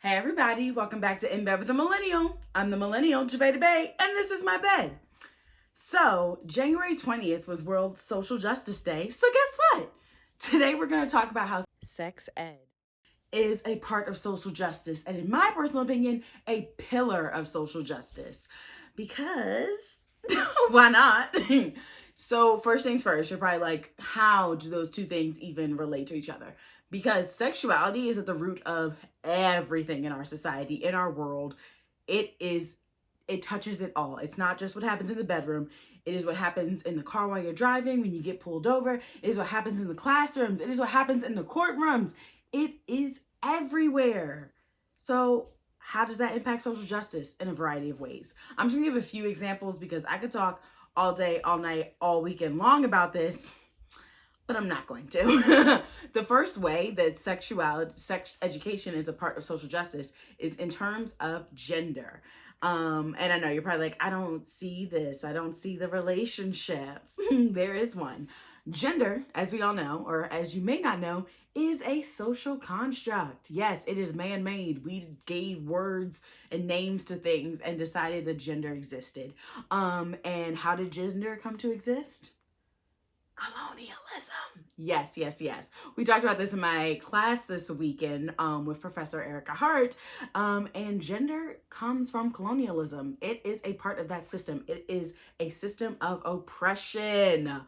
Hey everybody, welcome back to In Bed with a Millennial. I'm the Millennial, Javeda Bay, and this is my bed. So, January 20th was World Social Justice Day, so guess what? Today we're going to talk about how sex ed is a part of social justice, and in my personal opinion, a pillar of social justice. Because, why not? So, first things first, you're probably like, how do those two things even relate to each other? Because sexuality is at the root of everything in our society, in our world. It touches it all. It's not just what happens in the bedroom. It is what happens in the car while you're driving, when you get pulled over. It is what happens in the classrooms. It is what happens in the courtrooms. It is everywhere. So how does that impact social justice? In a variety of ways. I'm just gonna give a few examples because I could talk all day, all night, all weekend long about this, but I'm not going to. The first way that sex education is a part of social justice is in terms of gender. And I know you're probably like, I don't see this. I don't see the relationship. There is one. Gender, as we all know, or as you may not know, is a social construct. Yes, it is man-made. We gave words and names to things and decided that gender existed. And how did gender come to exist? Colonialism. Yes, yes, yes. We talked about this in my class this weekend with Professor Erica Hart. And gender comes from colonialism. It is a part of that system. It is a system of oppression.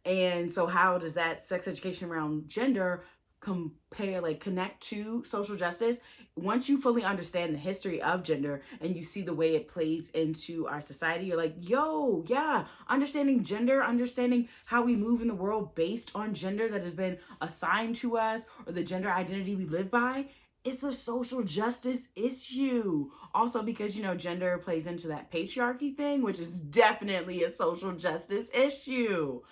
And so how does that sex education around gender connect to social justice? Once you fully understand the history of gender and you see the way it plays into our society, you're like, yo, yeah, understanding gender, understanding how we move in the world based on gender that has been assigned to us, or the gender identity we live by, it's a social justice issue. Also because, gender plays into that patriarchy thing, which is definitely a social justice issue.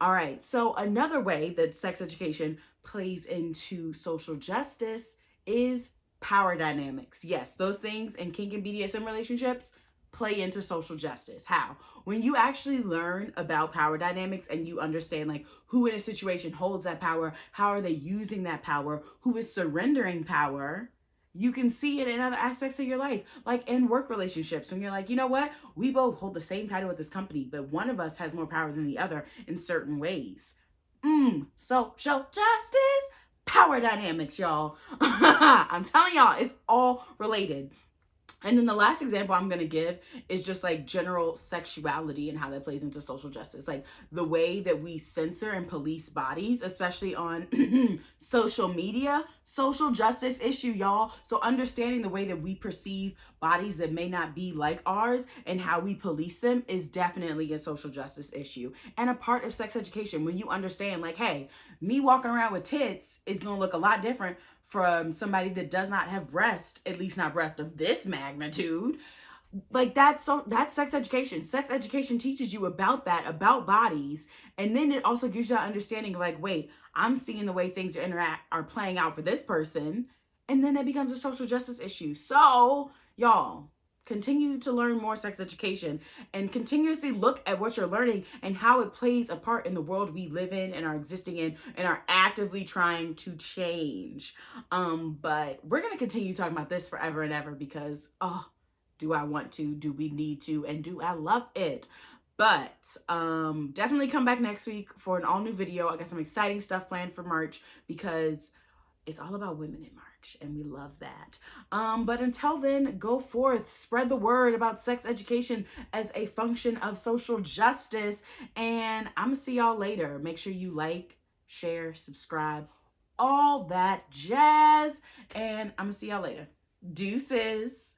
All right, so another way that sex education plays into social justice is power dynamics. Yes, those things in kink and BDSM relationships play into social justice. How? When you actually learn about power dynamics and you understand who in a situation holds that power, how are they using that power, who is surrendering power, you can see it in other aspects of your life, like in work relationships, when you're like, you know what, we both hold the same title at this company, but one of us has more power than the other in certain ways. Social justice, power dynamics, y'all. I'm telling y'all, it's all related. And then the last example I'm going to give is just general sexuality and how that plays into social justice. Like the way that we censor and police bodies, especially on social media, social justice issue, y'all. So understanding the way that we perceive bodies that may not be like ours and how we police them is definitely a social justice issue and a part of sex education. When you understand hey, me walking around with tits is going to look a lot different from somebody that does not have breast, at least not breast of this magnitude. That's sex education. Sex education teaches you about that, about bodies. And then it also gives you that understanding of wait, I'm seeing the way things are playing out for this person. And then it becomes a social justice issue. So y'all, continue to learn more sex education and continuously look at what you're learning and how it plays a part in the world we live in and are existing in and are actively trying to change. But we're going to continue talking about this forever and ever because, do I want to? Do we need to? And do I love it? But definitely come back next week for an all new video. I got some exciting stuff planned for March because it's all about women in March, and we love that. But until then, go forth, spread the word about sex education as a function of social justice, and I'm gonna see y'all later. Make sure you like, share, subscribe, all that jazz, and I'm gonna see y'all later. Deuces.